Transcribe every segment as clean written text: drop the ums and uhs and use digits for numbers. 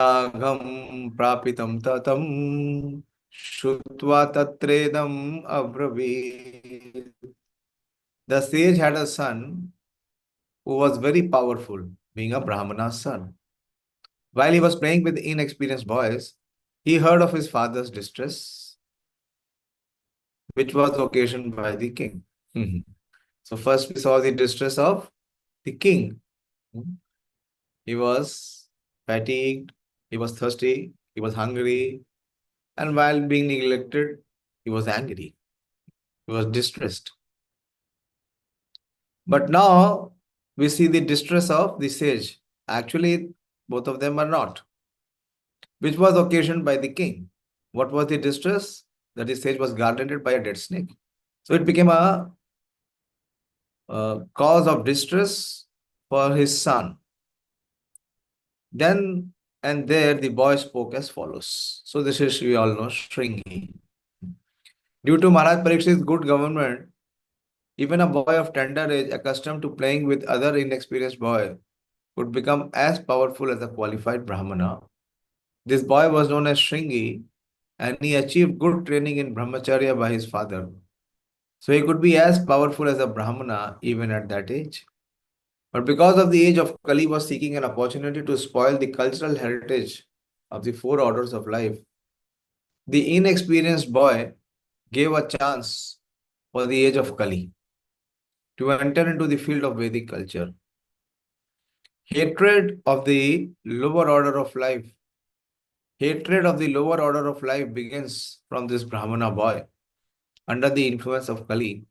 Agham prapitam tatam Shutva tatredam abravit. The sage had a son who was very powerful, being a Brahmana's son. While he was playing with inexperienced boys, he heard of his father's distress, which was occasioned by the king. Mhm. So first we saw the distress of the king. Mhm. He was fatigued, he was thirsty, he was hungry, and while being neglected, he was angry, he was distressed. But now we see the distress of the sage. Actually, both of them are not, which was occasioned by the king. What was the distress? That the sage was guarded by a dead snake. So it became a cause of distress for his son. Then and there the boy spoke as follows. So this is, we all know, Shringi. Due to Maharaj Parikshit's good government, even a boy of tender age accustomed to playing with other inexperienced boy would become as powerful as a qualified Brahmana. This boy was known as Shringi and he achieved good training in Brahmacharya by his father. So he could be as powerful as a Brahmana even at that age. But because of the age of Kali was seeking an opportunity to spoil the cultural heritage of the four orders of life, the inexperienced boy gave a chance for the age of Kali to enter into the field of Vedic culture. Hatred of the lower order of life. Hatred of the lower order of life begins from this Brahmana boy under the influence of Kali,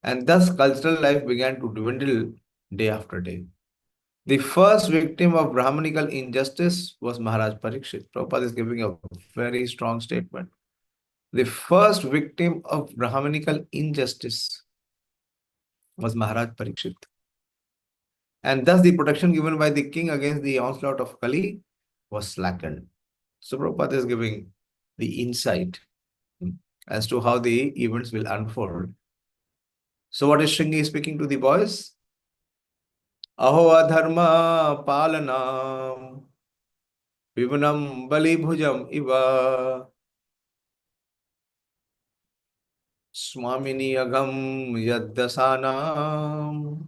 and thus cultural life began to dwindle day after day. The first victim of Brahmanical injustice was Maharaj Parikshit. Prabhupada is giving a very strong statement. The first victim of Brahmanical injustice was Maharaj Parikshit. And thus the protection given by the king against the onslaught of Kali was slackened. So Prabhupada is giving the insight as to how the events will unfold. So what is Shringi speaking to the boys? Aho adharma palanam vivanam bali bhujam iva swamini agam yaddasanam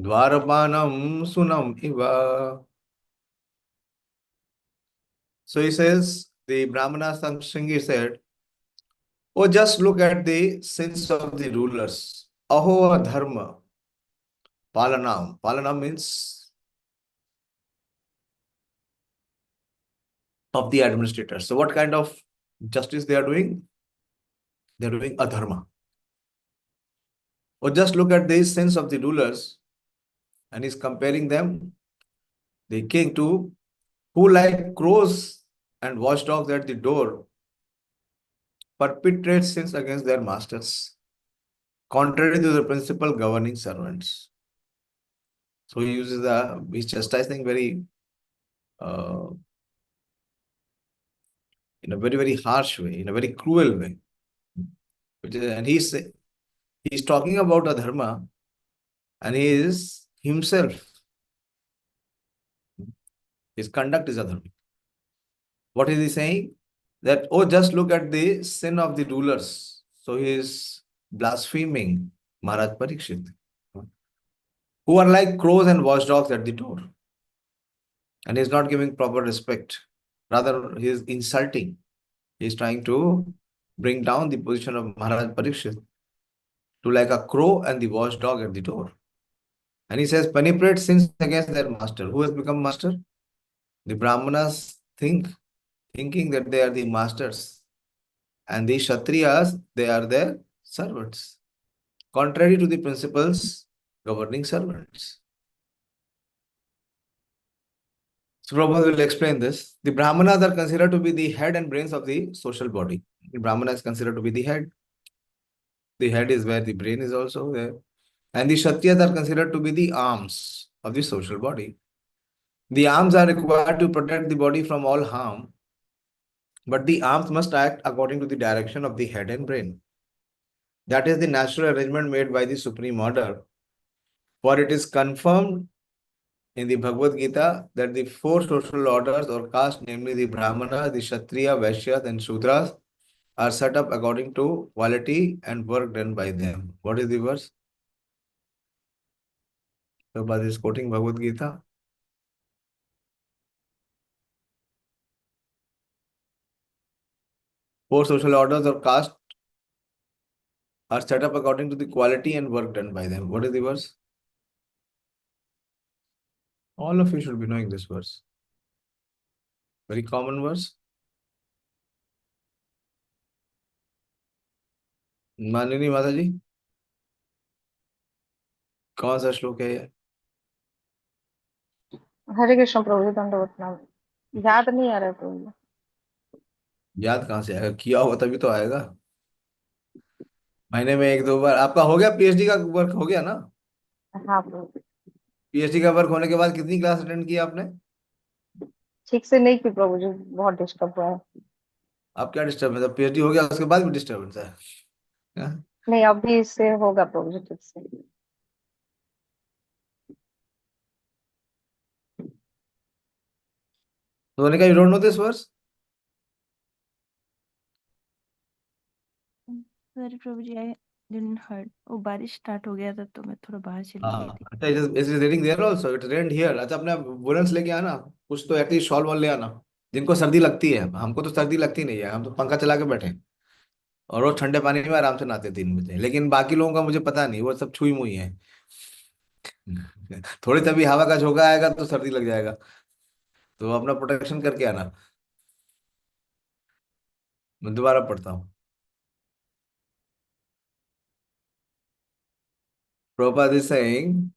dwarapanam sunam iva. So he says, the Brahmana Shringi said, oh, just look at the sins of the rulers. Aho adharma palanam. Palanam means of the administrators. So what kind of justice they are doing? They are doing adharma. Or just look at the sins of the rulers, and he's comparing them, the king, to who like crows and watchdogs at the door perpetrate sins against their masters, contrary to the principle governing servants. So he uses he's chastising very uh, in a very, very harsh way, in a very cruel way. And he's talking about a dharma, and he is himself, his conduct is adharma. What is he saying? That, oh, just look at the sin of the rulers. So he is blaspheming Maharaj Parikshit, who are like crows and watchdogs at the door. And he is not giving proper respect. Rather, he is insulting. He is trying to bring down the position of Maharaj Parikshit to like a crow and the watchdog at the door. And he says, penetrate sins against their master. Who has become master? The Brahmanas thinking that they are the masters. And the Kshatriyas, they are their servants, contrary to the principles governing servants. So Prabhupada will explain this. The Brahmanas are considered to be the head and brains of the social body. The Brahmana is considered to be the head. The head is where the brain is also there. And the Kshatriyas are considered to be the arms of the social body. The arms are required to protect the body from all harm, but the arms must act according to the direction of the head and brain. That is the natural arrangement made by the Supreme Order, for it is confirmed in the Bhagavad Gita that the four social orders or castes, namely the Brahmana, the Kshatriya, Vaishyas, and Shudras, are set up according to quality and work done by them. What is the verse? Prabhupada is quoting Bhagavad Gita. Four social orders or castes are set up according to the quality and work done by them. What is the verse? All of you should be knowing this verse. Very common verse. माननीय माता जी, कौन सा श्लोक है ये? हरे कृष्ण प्रभु जी, दंडवत प्रणाम। याद नहीं आ रहा है प्रभु जी। याद कहाँ से आएगा? किया होगा तभी तो आएगा। महीने में एक दो बार। आपका हो गया पीएचडी का वर्क? हो गया ना? हाँ प्रभु जी। पीएचडी का वर्क होने के बाद कितनी क्लास अटेंड की आपने? ठीक से नहीं की प्रभु जी, बहुत डिस्टर्ब हुआ है। आप क्या डिस्टर्बेंस है? पीएचडी हो गया उसके बाद भी डिस्टर्बेंस है? हाँ? नहीं, अभी इससे होगा प्रभु जी ठीक से। तो मैंने कहा, you don't know this verse? Sorry Prabhu ji, I didn't heard. वो बारिश स्टार्ट हो गया था तो मैं थोड़ा बाहर चली गई हाँ, थी। अच्छा, it is raining there also. It rained here. अच्छा, अपने वुलन्स लेके आना, कुछ तो एटलीस्ट शॉल वॉल ले आना। जिनको सर्दी लगती है, हमको तो सर्दी लगती नहीं है, हम तो पंखा चला के बैठे हैं और रोज ठंडे पानी में आराम से नहाते 3 बजे। लेकिन बाकी लोगों का मुझे पता नहीं, वो सब छुई मुई है। थोड़ी तभी हवा का झोंका आएगा तो सर्दी लग जाएगा, तो अपना प्रोटेक्शन करके आना। मैं दोबारा पढ़ता हूँ। Prabhupada is saying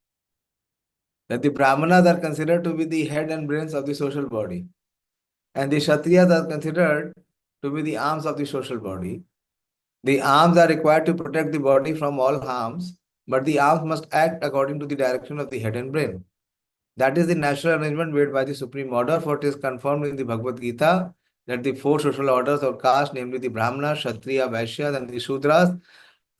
that the Brahmanas are considered to be the head and brains of the social body, and the Kshatriyas are considered to be the arms of the social body. The arms are required to protect the body from all harms, but the arms must act according to the direction of the head and brain. That is the natural arrangement made by the Supreme Order, for it is confirmed in the Bhagavad Gita that the four social orders or castes, namely the Brahmanas, Kshatriya, Vaishyas, and the Shudras,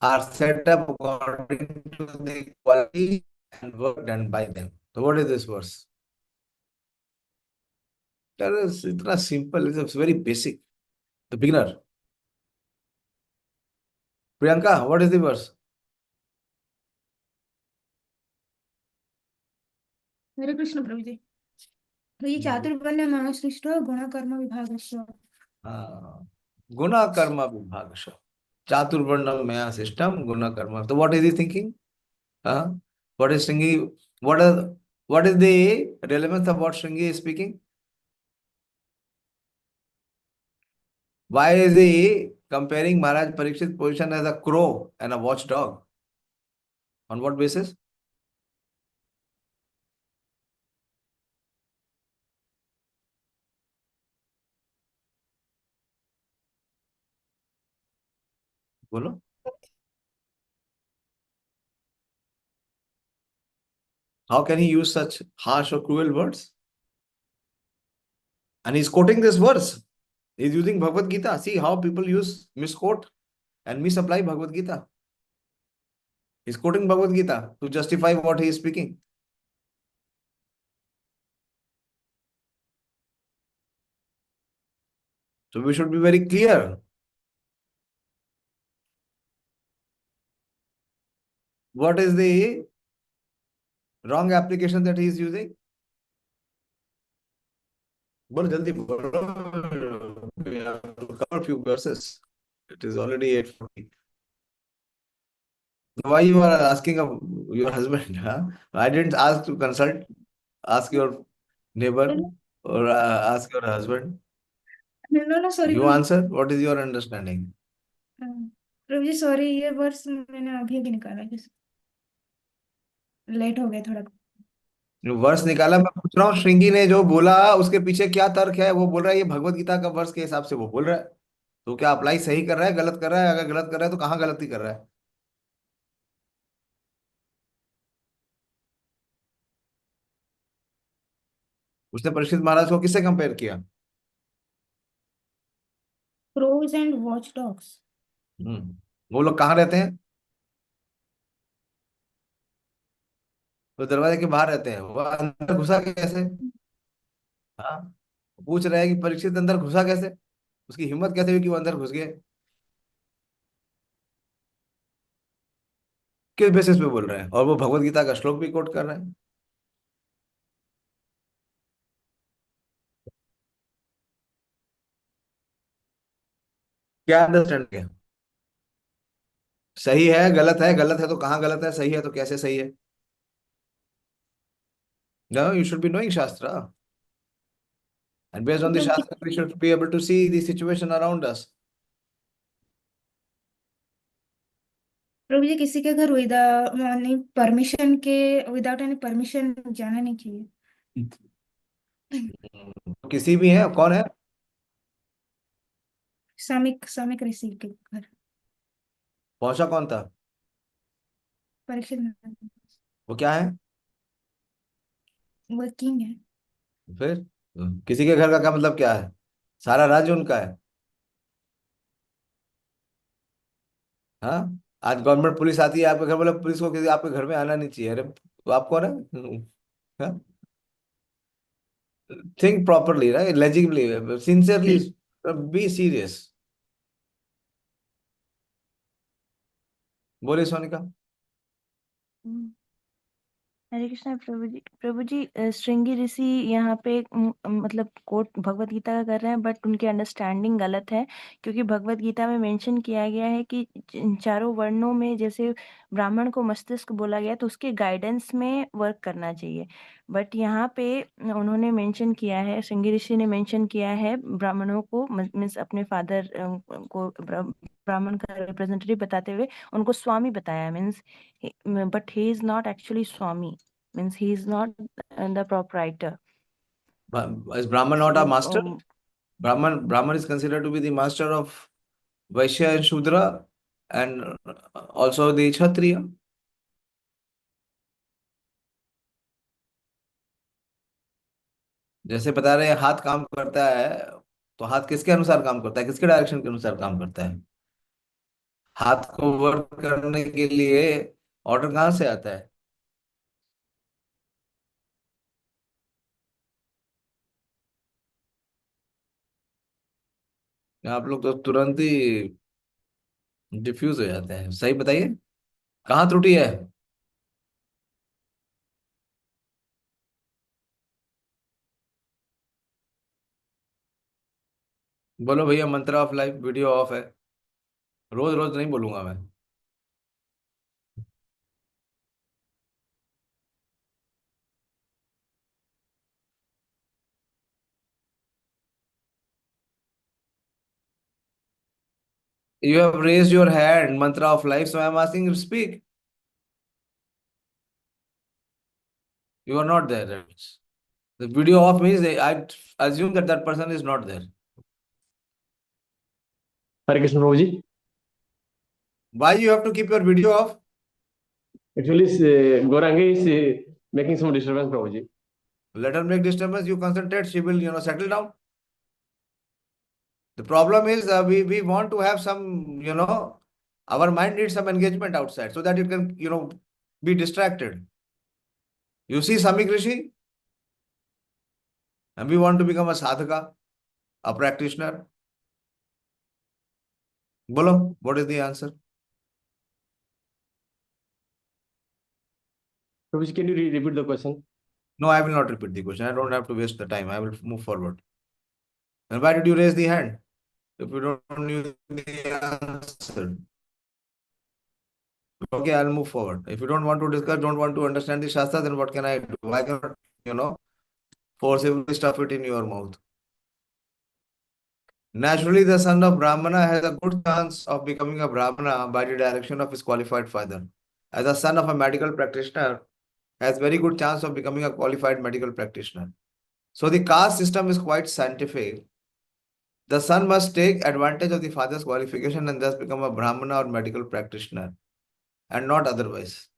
are set up according to the quality and work done by them. So, what is this verse? That is itna simple. It's very basic. The beginner. Priyanka, what is the verse? हरे कृष्ण प्रभु जी। तो ये चातुर्वर्ण्य मनुसृष्टो गुणकर्म विभागस्य। हाँ, गुना कर्म विभाग। Chaturvarnam maya system, guna karma. So what is he thinking? Huh? What is Shringi? What is the relevance of what Shringi is speaking? Why is he comparing Maharaj Parikshit's position as a crow and a watchdog? On what basis? Bolo? How can he use such harsh or cruel words? And he's quoting this verse. He's using Bhagavad Gita. See how people misquote and misapply Bhagavad Gita. He's quoting Bhagavad Gita to justify what he is speaking. So we should be very clear. What is the wrong application that he is using? बोलो जल्दी बोलो. We have to cover a few verses. It is already 8:40. Why you are asking of your husband? Huh? I didn't ask to consult. Ask your neighbor or ask your husband. No sorry You Prabhu. answer. What is your understanding? Prabhu ji sorry, ये वर्ष मैंने अभी अभी निकाला, जैसे late हो गया थोड़ा। वर्ष निकाला? मैं पूछ रहा हूँ श्रृंगी ने जो बोला उसके पीछे क्या तर्क है? वो बोल रहा है ये भगवत गीता का वर्ष के हिसाब से वो बोल रहा है। तो क्या अप्लाई सही कर रहा है, गलत कर रहा है? अगर गलत कर रहा है तो कहाँ गलती कर रहा है? उसने परीक्षित महाराज को किससे कंपेयर किया? Crows and watch dogs. वो लोग कहाँ रहते हैं? तो दरवाजे के बाहर रहते हैं, वो अंदर घुसा कैसे? हाँ, पूछ रहे हैं कि परीक्षित अंदर घुसा कैसे, उसकी हिम्मत कैसे हुई कि वो अंदर घुस गए? किस बेसिस पे बोल रहे हैं? और वो भगवत गीता का श्लोक भी कोट कर रहे हैं। क्या अंडरस्टैंडिंग है? सही है गलत है? गलत है तो कहाँ गलत है, सही है तो कैसे सही है? No, you should be knowing shastra, and based तो on the Prabhu ji, shastra we should be able to see the situation around us. प्रभु जी किसी के घर विदाउट एनी परमिशन जाना नहीं चाहिए। किसी भी है, कौन है? सामिक सामिक ऋषि के घर पहुंचा कौन था? परीक्षित वो क्या है वो किंग है। फिर? किसी के घर का मतलब क्या है? सारा राज्य उनका है। हाँ, आज गवर्नमेंट पुलिस आती है आपके घर, बोले पुलिस को किसी आपके घर में आना नहीं चाहिए, अरे तो आप कौन है? Think properly, write, legibly, sincerely, be serious. बोले सोनिका। हम्म, हरे कृष्णा प्रभु जी। प्रभु जी श्रृंगी ऋषि यहाँ पे मतलब कोट भगवत गीता का कर रहे हैं, बट उनकी अंडरस्टैंडिंग गलत है, क्योंकि भगवत गीता में मेंशन किया गया है कि इन चारों वर्णों में जैसे ब्राह्मण को मस्तिष्क बोला गया तो उसके गाइडेंस में वर्क करना चाहिए। बट यहाँ पे उन्होंने मेंशन किया है, श्रृंगी ऋषि ने मेंशन किया है ब्राह्मणों को, मीन्स अपने फादर को ब्राह्मण का रिप्रेजेंटेटिव बताते हुए उनको स्वामी बताया, means but he is not actually Swami, means he is not the proprietor. Is Brahman not a So master? Brahman is considered to be the master of Vaishya and Shudra, and also the Kshatriya. जैसे बता रहे हैं हाथ काम करता है, तो हाथ किसके अनुसार काम करता है, किसके डायरेक्शन के अनुसार काम करता है? हाथ को वर्क करने के लिए ऑर्डर कहाँ से आता है? आप लोग तो तुरंत ही डिफ्यूज हो जाते हैं। सही बताइए, कहाँ त्रुटि है? बोलो भैया, मंत्र ऑफ लाइफ वीडियो ऑफ है। रोज रोज नहीं बोलूंगा मैं। You have raised your hand, mantra of life, so I am asking you to speak. You are not there. The video off means I assume that that person is not there. Hare Krishna Prabhu ji. Why you have to keep your video off? Actually, Gorangi is making some disturbance, Prabhu ji. Let her make disturbance. You concentrate. She will, settle down. The problem is we want to have some, our mind needs some engagement outside so that it can, be distracted. You see Samik Rishi, and we want to become a sadhaka, a practitioner. Bolo, what is the answer? Prabhu ji, can you repeat the question? No, I will not repeat the question. I don't have to waste the time. I will move forward. And why did you raise the hand? If you don't know the answer. Okay, I'll move forward. If you don't want to discuss, don't want to understand the Shastra, then what can I do? I cannot, forcibly stuff it in your mouth. Naturally, the son of Brahmana has a good chance of becoming a Brahmana by the direction of his qualified father. As a son of a medical practitioner, has very good chance of becoming a qualified medical practitioner. So the caste system is quite scientific. The son must take advantage of the father's qualification and thus become a Brahmana or medical practitioner, and not otherwise.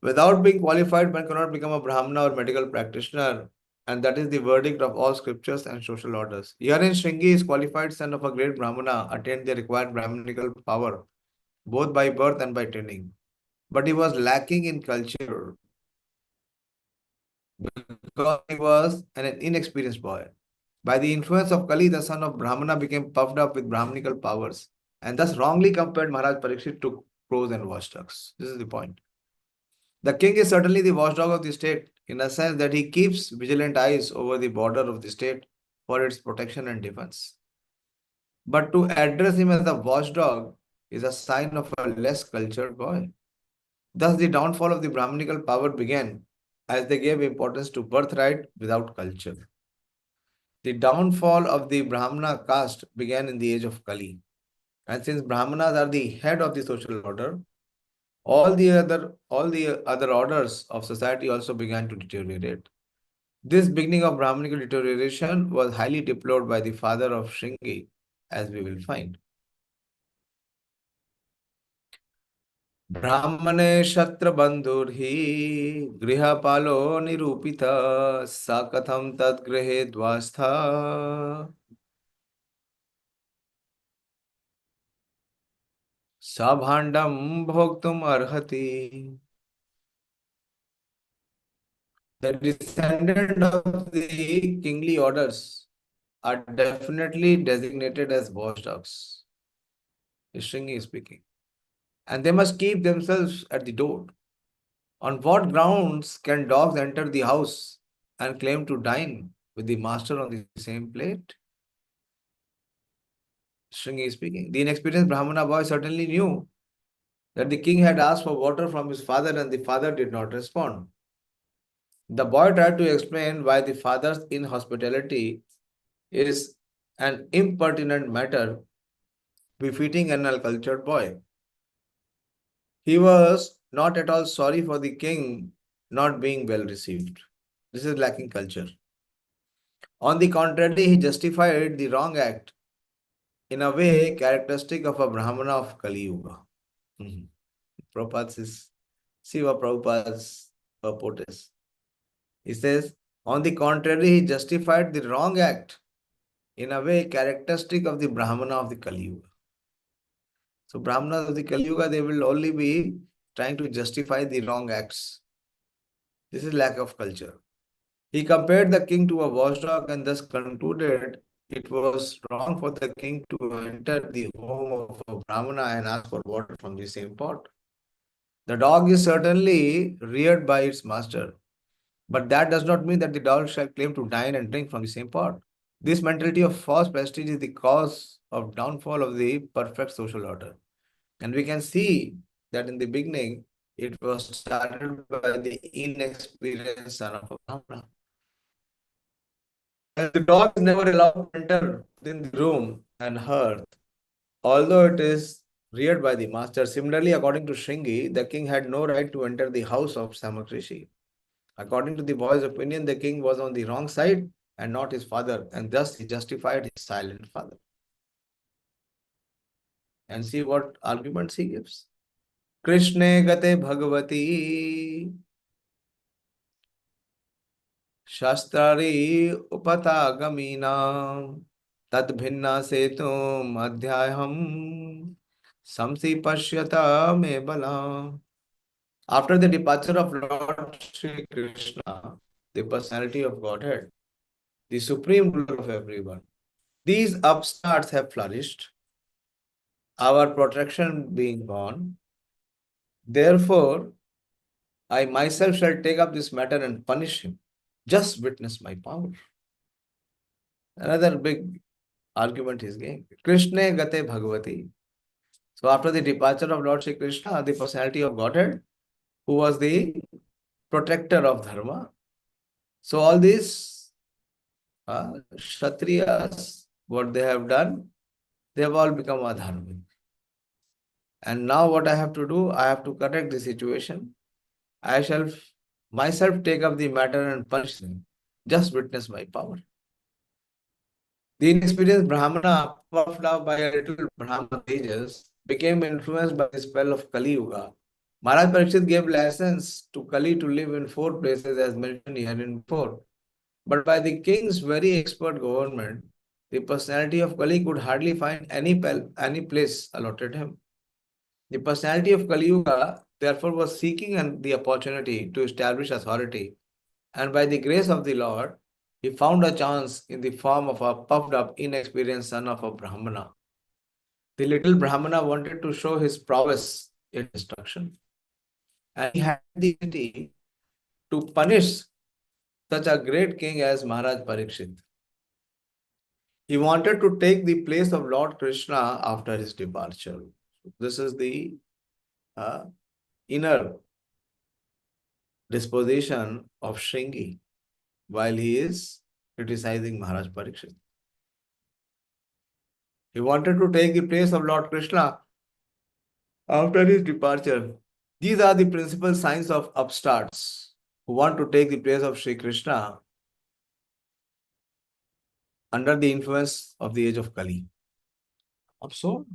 Without being qualified, one cannot become a Brahmana or medical practitioner, and that is the verdict of all scriptures and social orders. Herein, Shringi is qualified son of a great Brahmana, attained the required Brahminical power, both by birth and by training. but he was lacking in culture because he was an inexperienced boy. By the influence of Kali, the son of Brahmana became puffed up with Brahmanical powers and thus wrongly compared Maharaj Parikshit to crows and watchdogs. This is the point. The king is certainly the watchdog of the state in a sense that he keeps vigilant eyes over the border of the state for its protection and defense. But to address him as a watchdog is a sign of a less cultured boy. Thus, the downfall of the Brahmanical power began as they gave importance to birthright without culture. The downfall of the Brahmana caste began in the age of Kali. And since Brahmanas are the head of the social order, all the other orders of society also began to deteriorate. This beginning of Brahmanical deterioration was highly deplored by the father of Shringi, as we will find. Brahmane Shatra Bandhurhi Grihapalo Nirupita Sakatham Tad Grihe Dvastha Sabhandam Bhoktum Arhati. The descendant of the kingly orders are definitely designated as watchdogs. Shringi is speaking. And they must keep themselves at the door. On what grounds can dogs enter the house and claim to dine with the master on the same plate? Shringi is speaking. The inexperienced Brahmana boy certainly knew that the king had asked for water from his father and the father did not respond. The boy tried to explain why the father's inhospitality is an impertinent matter befitting an uncultured boy. He was not at all sorry for the king not being well received. This is lacking culture. On the contrary, he justified the wrong act in a way characteristic of a Brahmana of Kali Yuga. Prabhupada says, see what Prabhupada's purport is. He says, on the contrary, he justified the wrong act in a way characteristic of the Brahmana of the Kali Yuga. So Brahmanas of the Kali Yuga, they will only be trying to justify the wrong acts. This is lack of culture. He compared the king to a watchdog and thus concluded it was wrong for the king to enter the home of a Brahmana and ask for water from the same pot. The dog is certainly reared by its master, but that does not mean that the dog shall claim to dine and drink from the same pot. This mentality of false prestige is the cause of downfall of the perfect social order. And we can see that in the beginning, it was started by the inexperienced son of a Brahmana. And the dog is never allowed to enter within the room and hearth, although it is reared by the master. Similarly, according to Shringi, the king had no right to enter the house of Samak Rishi. According to the boy's opinion, the king was on the wrong side and not his father, and thus he justified his silent father. And see what arguments he gives. Krishne gate bhagavati Shastrari upatagamina tad bhinna setum adhyayam samsi pashyata me bala. After the departure of Lord Sri Krishna, the personality of Godhead, the supreme ruler of everyone, these upstarts have flourished, our protection being gone. Therefore, I myself shall take up this matter and punish him. Just witness my power. Another big argument is giving. Krishna gate bhagavati. So after the departure of Lord Sri Krishna, the personality of Godhead, who was the protector of dharma. So all these Kshatriyas, what they have done, they have all become adharmic. And now what I have to do, I have to correct the situation. I shall myself take up the matter and punish them. Just witness my power. The inexperienced Brahmana, puffed up by a little Brahma tejas, became influenced by the spell of Kali Yuga. Maharaj Parikshit gave license to Kali to live in 4 places as mentioned herein before. But by the king's very expert government, the personality of Kali could hardly find any place allotted him. The personality of Kali Yuga therefore was seeking the opportunity to establish authority, and by the grace of the Lord, he found a chance in the form of a puffed up, inexperienced son of a Brahmana. The little Brahmana wanted to show his prowess in destruction, and he had the ability to punish such a great king as Maharaj Parikshit. He wanted to take the place of Lord Krishna after his departure. This is the inner disposition of Shringi while he is criticizing Maharaj Parikshit. He wanted to take the place of Lord Krishna after his departure. These are the principal signs of upstarts who want to take the place of Sri Krishna under the influence of the age of Kali. Absurd.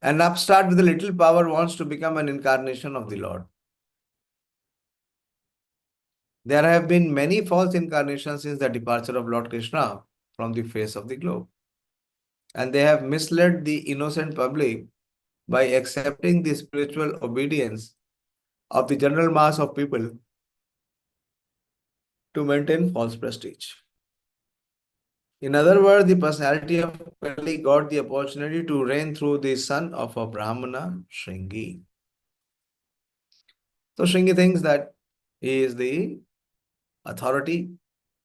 An upstart with a little power wants to become an incarnation of the Lord. There have been many false incarnations since the departure of Lord Krishna from the face of the globe. And they have misled the innocent public by accepting the spiritual obedience of the general mass of people to maintain false prestige. In other words, the personality of Kali got the opportunity to reign through the son of a Brahmana, Shringi. So Shringi thinks that he is the authority,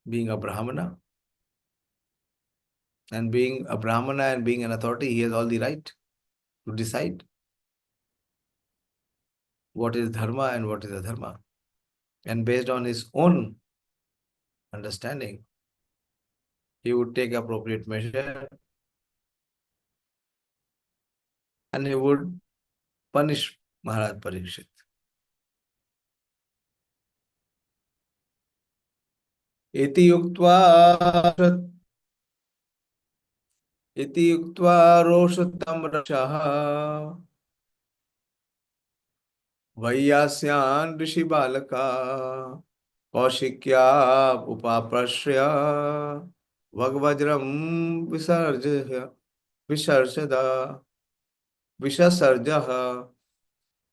being a Brahmana. And being a Brahmana and being an authority, he has all the right to decide what is dharma and what is adharma. And based on his own understanding, he would take appropriate measure and he would punish Maharaj Parikshit. Iti yuktva roshatam rashaha Vaiyasyan rishi balaka Kaushikya upaprashya Vagvajram Vishasarjaha.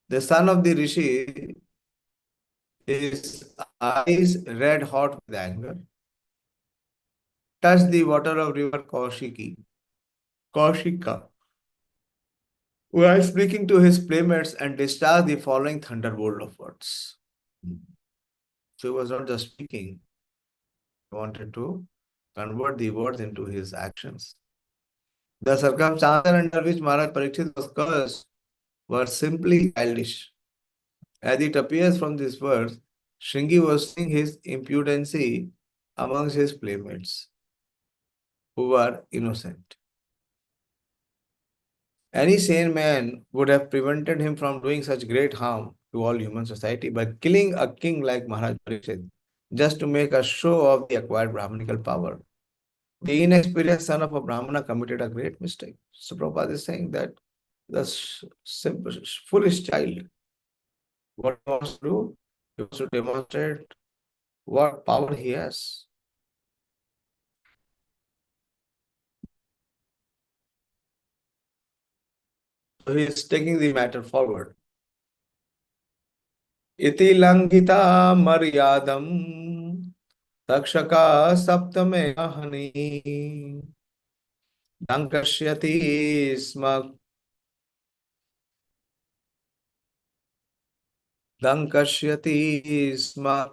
The son of the rishi, his eyes red hot with anger, touched the water of river Kaushika, while speaking to his playmates and discharged the following thunderbolt of words. So he was not just speaking, he wanted to convert the words into his actions. The circumstances under which Maharaj Parikshit was cursed were simply childish. As it appears from this verse, Shringi was seeing his impudency amongst his playmates, who were innocent. Any sane man would have prevented him from doing such great harm to all human society by killing a king like Maharaj Parikshit just to make a show of the acquired Brahmanical power. The inexperienced son of a Brahmana committed a great mistake. So Prabhupada is saying that the simple, foolish child, what he wants to do? He wants to demonstrate what power he has. So he is taking the matter forward. Iti langita maryadam takshaka saptame ahani dankashyati sma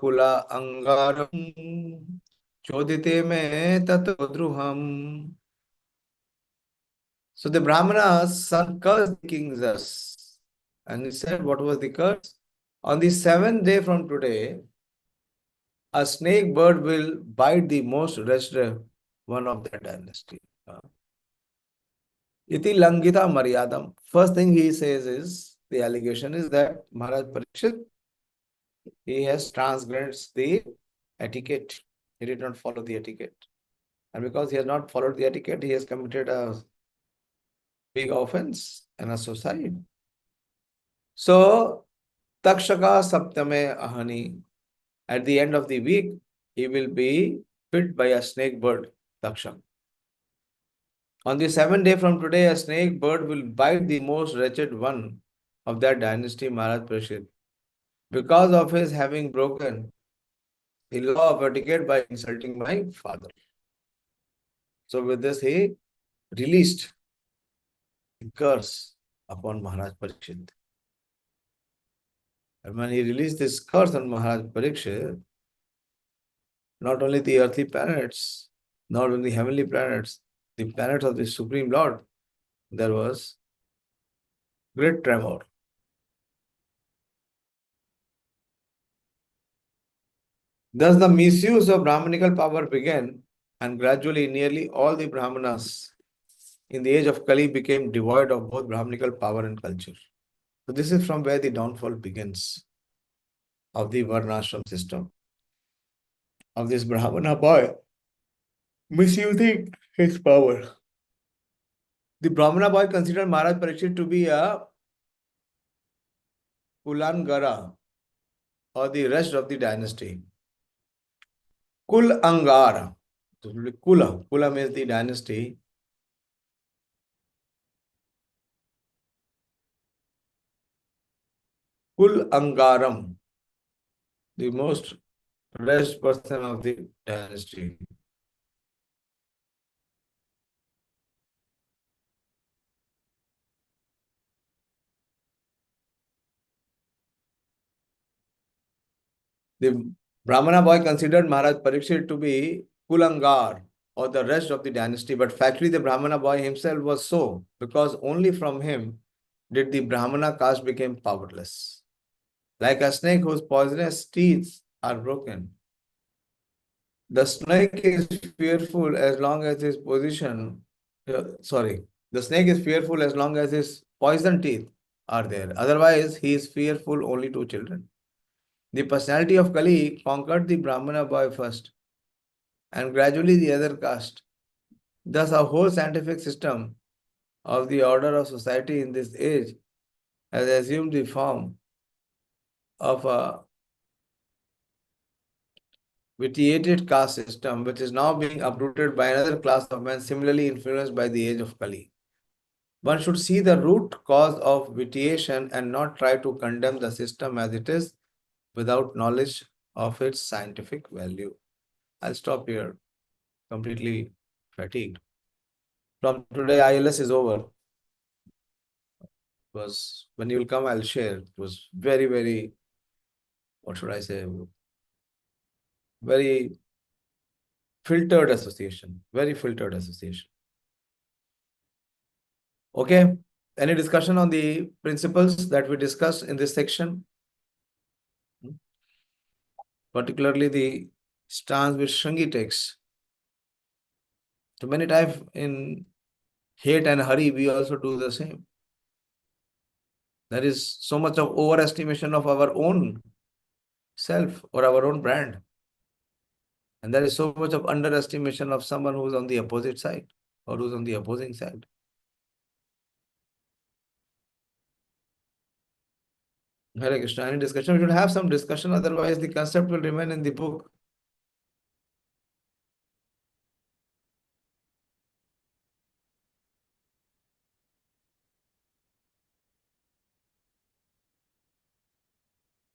kula angaram chodite me tatodruham. So the Brahmana's son cursed the king Zeus. And he said, what was the curse? On the 7th day from today, a snake bird will bite the most wretched one of that dynasty. Iti langita maryadam. First thing he says is, the allegation is that Maharaj Parikshit, he has transgressed the etiquette. He did not follow the etiquette. And because he has not followed the etiquette, he has committed a big offense and a suicide. So, Takshaka Saptame Ahani. At the end of the week, he will be bit by a snake bird, Takshak. On the 7th day from today, a snake bird will bite the most wretched one of that dynasty, Maharaj Parikshit, because of his having broken the law of etiquette by insulting my father. So with this, he released the curse upon Maharaj Parikshit. And when he released this curse on Maharaj Parikshit, not only the earthly planets, not only heavenly planets, the planets of the Supreme Lord, there was great tremor. Thus, the misuse of Brahmanical power began, and gradually nearly all the Brahmanas in the age of Kali became devoid of both Brahmanical power and culture. So, this is from where the downfall begins of the Varnashram system, of this Brahmana boy misusing his power. The Brahmana boy considered Maharaj Parikshit to be a Kulangara or the rest of the dynasty. Kul Angara. So it will be Kula. Kula means the dynasty. Kul Angaram, the most rest person of the dynasty. The Brahmana boy considered Maharaj Parikshit to be Kulangar or the rest of the dynasty, but factually the Brahmana boy himself was so, because only from him did the Brahmana caste become powerless. Like a snake whose poisonous teeth are broken. The snake is fearful as long as his the snake is fearful as long as his poison teeth are there. Otherwise, he is fearful only to children. The personality of Kali conquered the Brahmana boy first and gradually the other caste. Thus, our whole scientific system of the order of society in this age has assumed the form of a vitiated caste system, which is now being uprooted by another class of men similarly influenced by the age of Kali. One should see the root cause of vitiation and not try to condemn the system as it is without knowledge of its scientific value. I'll stop here, completely fatigued. From today, ILS is over. Because when you will come, I'll share. It was very, very, what should I say, very filtered association, very filtered association. Okay, any discussion on the principles that we discussed in this section? Particularly the stance which Shringi takes. So many times in hate and hurry, we also do the same. There is so much of overestimation of our own self or our own brand. And there is so much of underestimation of someone who is on the opposite side or who's on the opposing side. Hare Krishna, any discussion? We should have some discussion, otherwise the concept will remain in the book.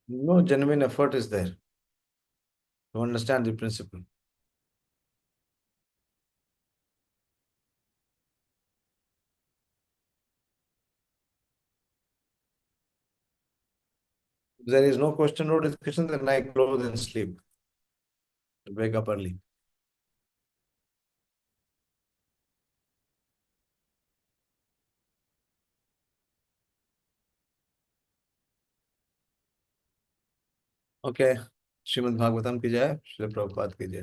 No genuine effort is there to understand the principle. If there is no question, no discussion, then I close and sleep. Wake up early. Okay. Srimad Bhagavatam ki jai, Srila Prabhupada ki jai.